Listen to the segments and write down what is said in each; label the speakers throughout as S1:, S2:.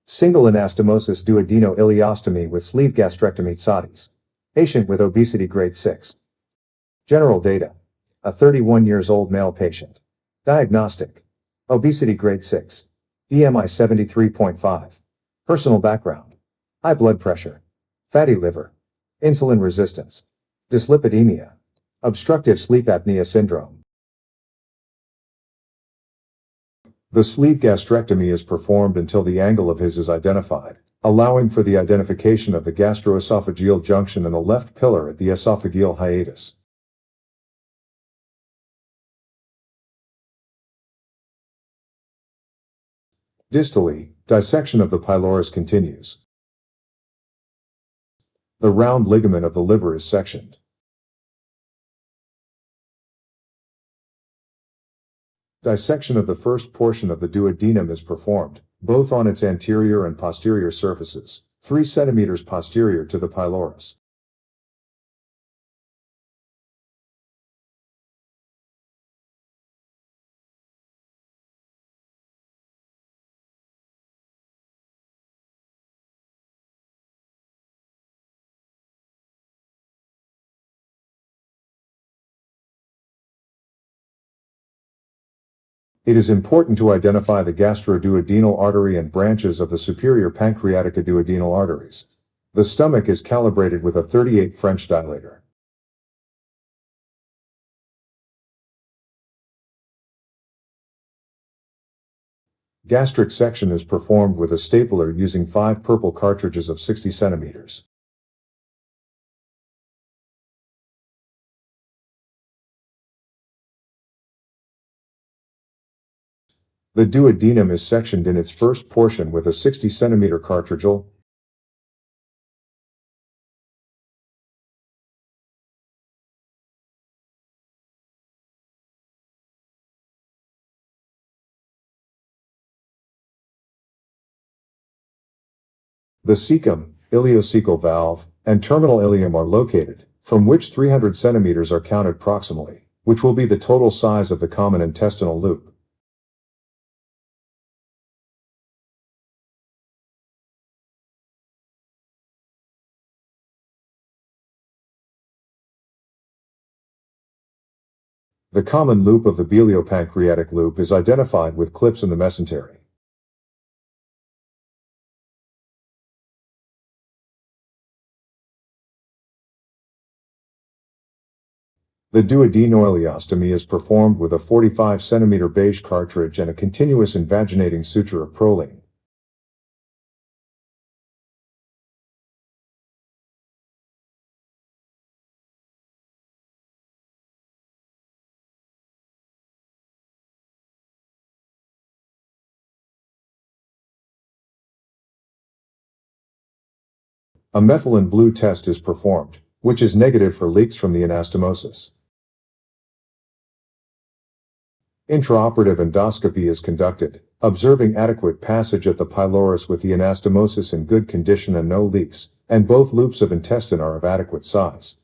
S1: Single anastomosis duodeno-ileostomy with sleeve gastrectomy SADI-S. Patient with obesity grade 6. General data. A 31 years old male patient. Diagnostic. Obesity grade 6. BMI 73.5. Personal background. High blood pressure. Fatty liver. Insulin resistance. Dyslipidemia. Obstructive sleep apnea syndrome. The sleeve gastrectomy is performed until the angle of his is identified, allowing for the identification of the gastroesophageal junction and the left pillar at the esophageal hiatus. Distally, dissection of the pylorus continues. The round ligament of the liver is sectioned. Dissection of the first portion of the duodenum is performed, both on its anterior and posterior surfaces, 3 cm posterior to the pylorus. It is important to identify the gastroduodenal artery and branches of the superior pancreatic duodenal arteries. The stomach is calibrated with a 38 French dilator. Gastric section is performed with a stapler using 5 purple cartridges of 60 cm. The duodenum is sectioned in its first portion with a 60 cm cartridge. The cecum, ileocecal valve, and terminal ileum are located, from which 300 cm are counted proximally, which will be the total size of the common intestinal loop. The common loop of the biliopancreatic loop is identified with clips in the mesentery. The duodeno-ileostomy is performed with a 45 cm beige cartridge and a continuous invaginating suture of proline. A methylene blue test is performed, which is negative for leaks from the anastomosis. Intraoperative endoscopy is conducted, observing adequate passage at the pylorus with the anastomosis in good condition and no leaks, and both loops of intestine are of adequate size.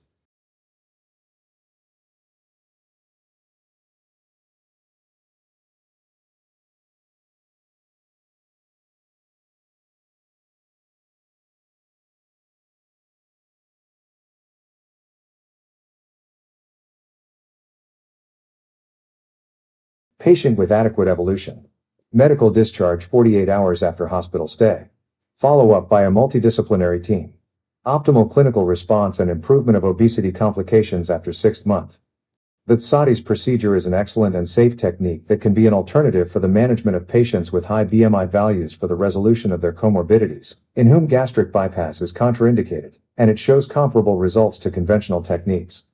S1: Patient with adequate evolution. Medical discharge 48 hours after hospital stay. Follow-up by a multidisciplinary team. Optimal clinical response and improvement of obesity complications after 6th month. The SADI-S procedure is an excellent and safe technique that can be an alternative for the management of patients with high BMI values for the resolution of their comorbidities, in whom gastric bypass is contraindicated, and it shows comparable results to conventional techniques.